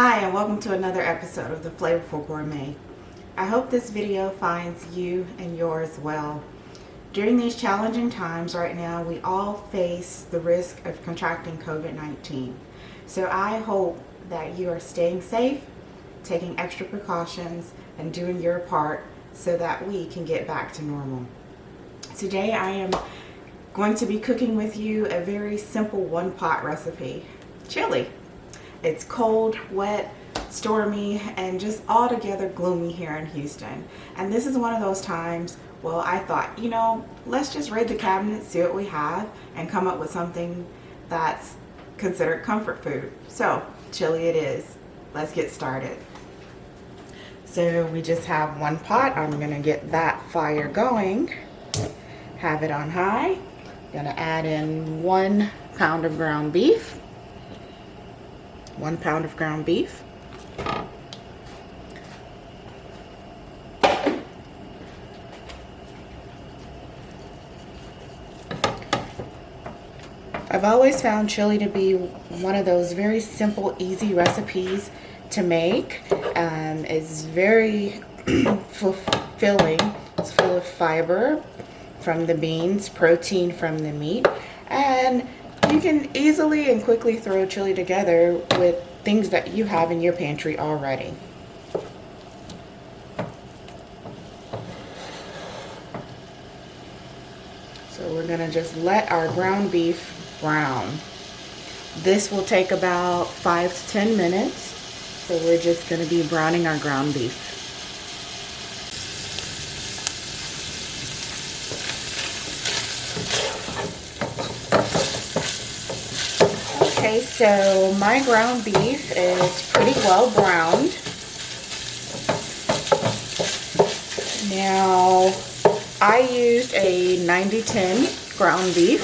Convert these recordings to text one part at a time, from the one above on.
Hi, and welcome to another episode of The Flavorful Gourmet. I hope this video finds you and yours well. During these challenging times right now, we all face the risk of contracting COVID-19. So I hope that you are staying safe, taking extra precautions, and doing your part so that we can get back to normal. Today I am going to be cooking with you a very simple one-pot recipe, chili. It's cold, wet, stormy, and just altogether gloomy here in Houston. And this is one of those times, well, I thought, let's just raid the cabinet, see what we have, and come up with something that's considered comfort food. So, chili it is. Let's get started. So we just have one pot. I'm gonna get that fire going. Have it on high. Gonna add in 1 pound of ground beef. 1 pound of ground beef. I've always found chili to be one of those very simple, easy recipes to make. It's very fulfilling. It's full of fiber from the beans, protein from the meat, and you can easily and quickly throw chili together with things that you have in your pantry already. So we're gonna just let our ground beef brown. This will take about 5 to 10 minutes. So we're just gonna be browning our ground beef. Okay, so my ground beef is pretty well browned. Now, I used a 90-10 ground beef,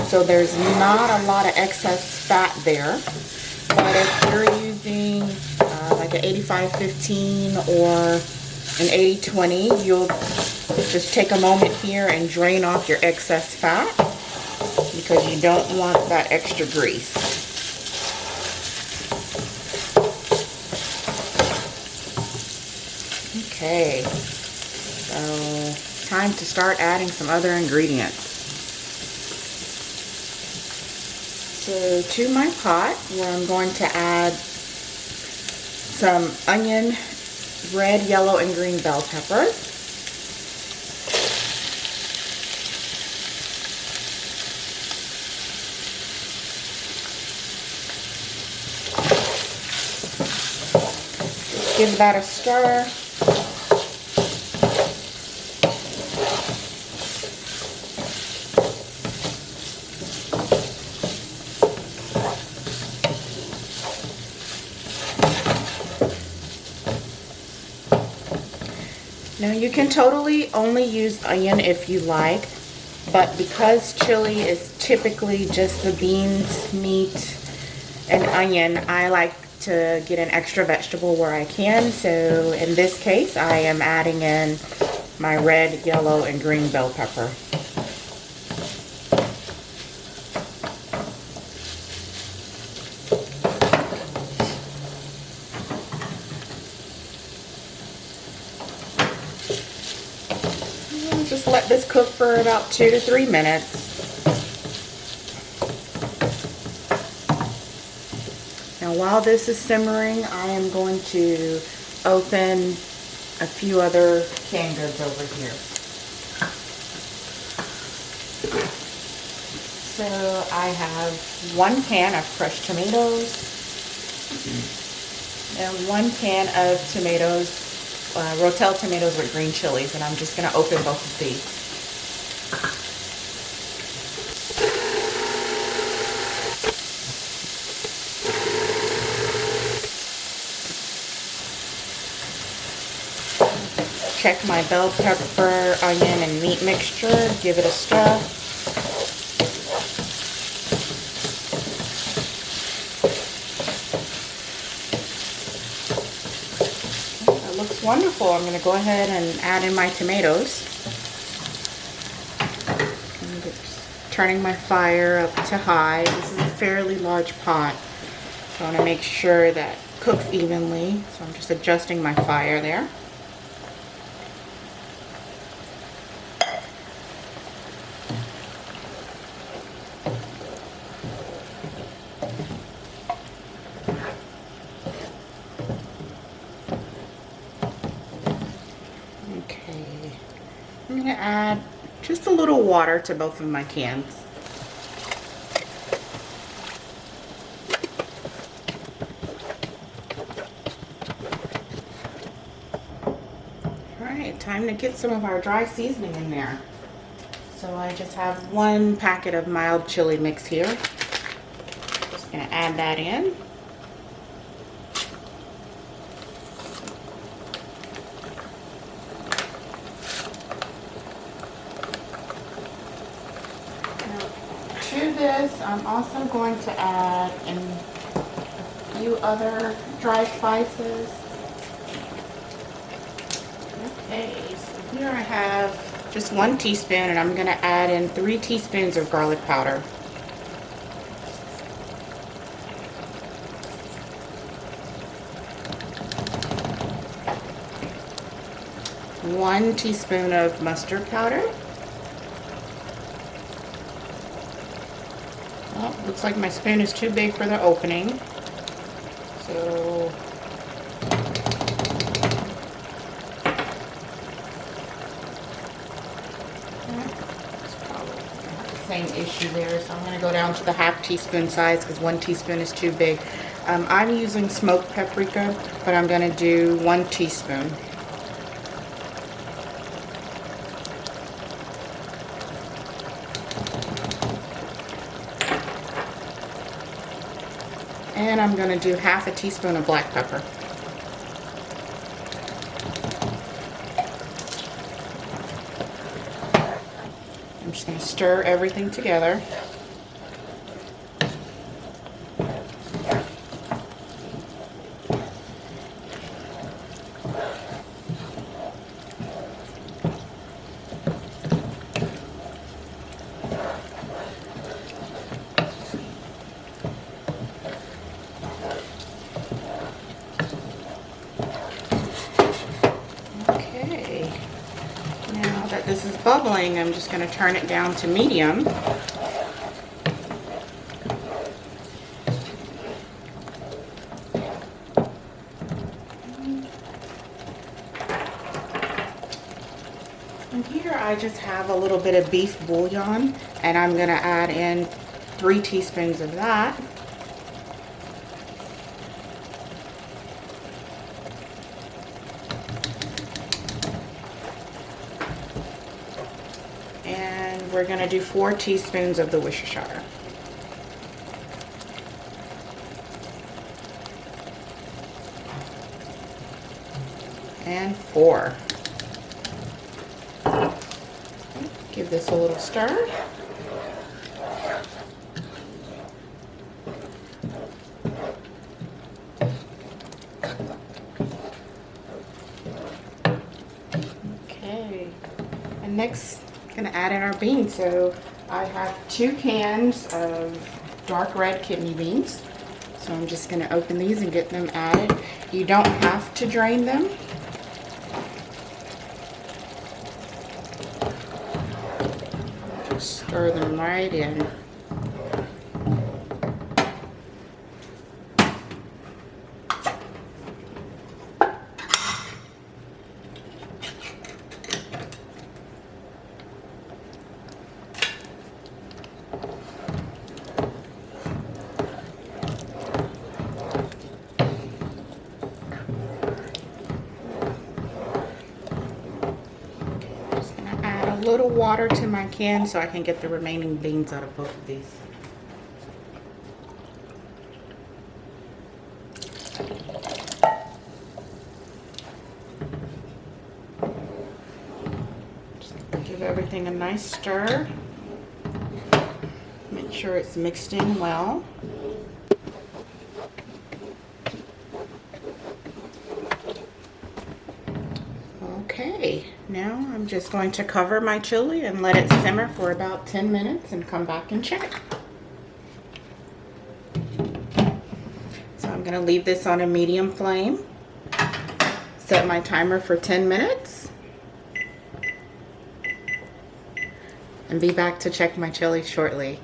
so there's not a lot of excess fat there. But if you're using like an 85-15 or an 80-20, you'll just take a moment here and drain off your excess fat, because you don't want that extra grease. Okay, so time to start adding some other ingredients. So to my pot, where I'm going to add some onion, red, yellow, and green bell pepper. Give that a stir. Now you can totally only use onion if you like, but because chili is typically just the beans, meat, and onion, I like to get an extra vegetable where I can. So in this case, I am adding in my red, yellow, and green bell pepper. Just let this cook for about 2 to 3 minutes. Now while this is simmering, I am going to open a few other canned goods over here. So I have 1 can of crushed tomatoes and 1 can of tomatoes, Rotel tomatoes with green chilies, and I'm just going to open both of these. Check my bell pepper, onion, and meat mixture. Give it a stir. That looks wonderful. I'm going to go ahead and add in my tomatoes. Turning my fire up to high. This is a fairly large pot. So I want to make sure that cooks evenly. So I'm just adjusting my fire there. Okay, I'm going to add just a little water to both of my cans. Alright, time to get some of our dry seasoning in there. So I just have 1 packet of mild chili mix here. Just going to add that in. To this, I'm also going to add in a few other dry spices. Okay, so here I have just 1 teaspoon, and I'm going to add in 3 teaspoons of garlic powder. 1 teaspoon of mustard powder. Well, looks like my spoon is too big for the opening. So it's probably the same issue there. So I'm going to go down to the half teaspoon size because 1 teaspoon is too big. I'm using smoked paprika, but I'm going to do 1 teaspoon. And I'm going to do half a teaspoon of black pepper. I'm just going to stir everything together. Now that this is bubbling, I'm just going to turn it down to medium. And here I just have a little bit of beef bouillon, and I'm going to add in 3 teaspoons of that. And we're going to do 4 teaspoons of the Worcestershire. And 4. Give this a little stir. Okay. And next, I'm going to add in our beans. So I have 2 cans of dark red kidney beans. So I'm just going to open these and get them added. You don't have to drain them. Just stir them right in. A little water to my can so I can get the remaining beans out of both of these. Just give everything a nice stir. Make sure it's mixed in well. Okay, now I'm just going to cover my chili and let it simmer for about 10 minutes and come back and check. I'm gonna leave this on a medium flame. Set my timer for 10 minutes. And be back to check my chili shortly.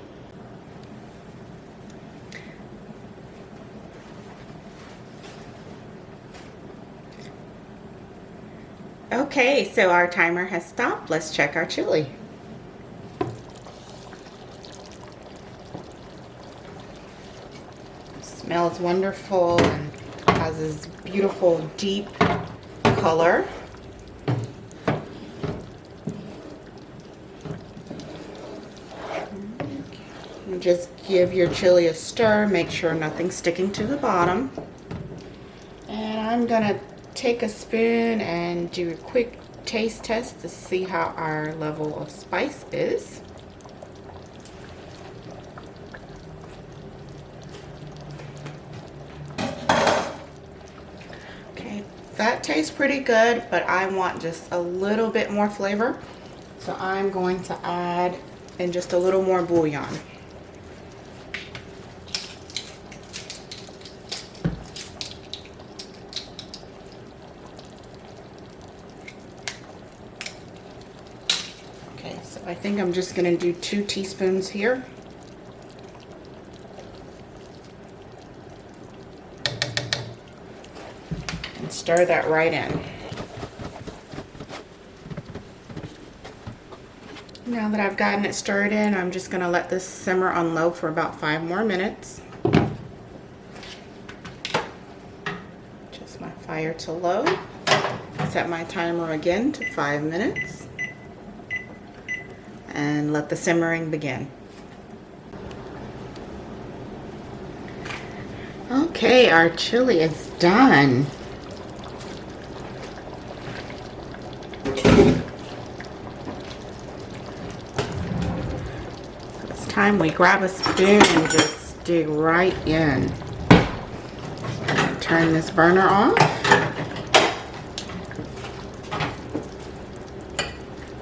Okay, so our timer has stopped. Let's check our chili. Smells wonderful and has this beautiful deep color. And just give your chili a stir, make sure nothing's sticking to the bottom. And I'm gonna take a spoon and do a quick taste test to see how our level of spice is. Okay, that tastes pretty good, but I want just a little bit more flavor. So I'm going to add in just a little more bouillon. Okay, so I think I'm just going to do 2 teaspoons here. And stir that right in. Now that I've gotten it stirred in, I'm just going to let this simmer on low for about 5 more minutes. Just my fire to low. Set my timer again to 5 minutes. And let the simmering begin. Okay, our chili is done. It's time we grab a spoon and just dig right in. Turn this burner off.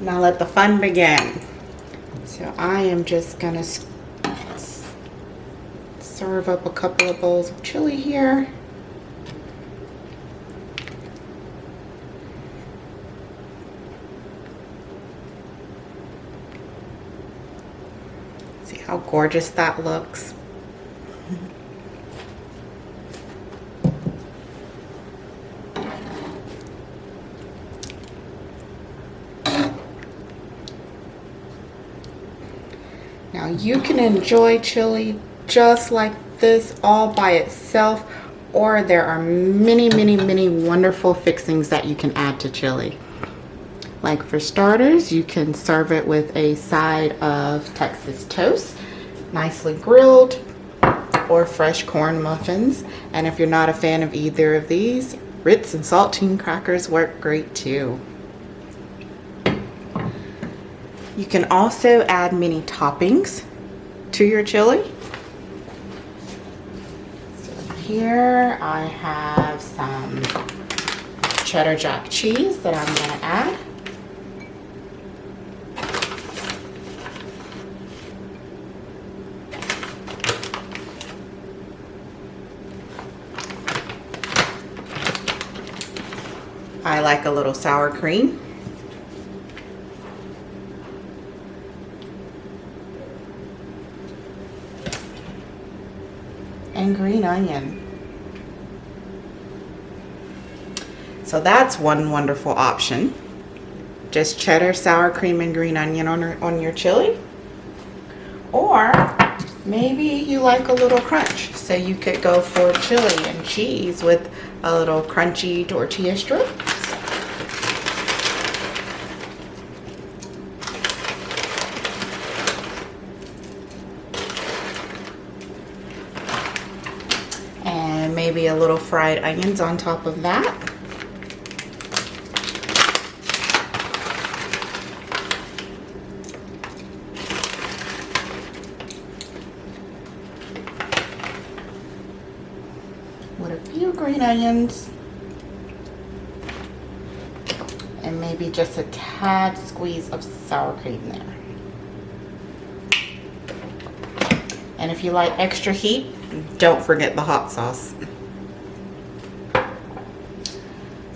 Now let the fun begin. So I am just gonna serve up a couple of bowls of chili here. See how gorgeous that looks. Now you can enjoy chili just like this all by itself, or there are many wonderful fixings that you can add to chili. Like for starters, you can serve it with a side of Texas toast, nicely grilled, or fresh corn muffins. And if you're not a fan of either of these, Ritz and saltine crackers work great too. You can also add mini toppings to your chili. So here I have some cheddar jack cheese that I'm going to add. I like a little sour cream. And green onion. So that's one wonderful option. Just cheddar, sour cream, and green onion on your chili. Or maybe you like a little crunch. So you could go for chili and cheese with a little crunchy tortilla strip. And maybe a little fried onions on top of that. With a few green onions. And maybe just a tad squeeze of sour cream there. And if you like extra heat, don't forget the hot sauce.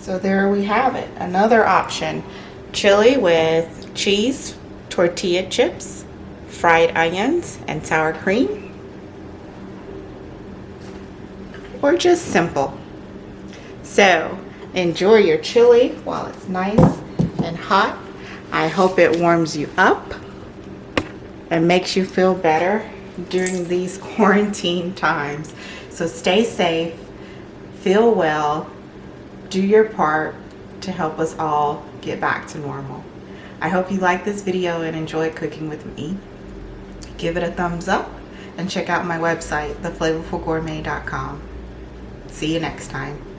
So there we have it, another option. Chili with cheese, tortilla chips, fried onions, and sour cream. Or just simple. So enjoy your chili while it's nice and hot. I hope it warms you up and makes you feel better during these quarantine times. So stay safe, feel well, do your part to help us all get back to normal. I hope you like this video and enjoy cooking with me. Give it a thumbs up and check out my website, theflavorfulgourmet.com. See you next time.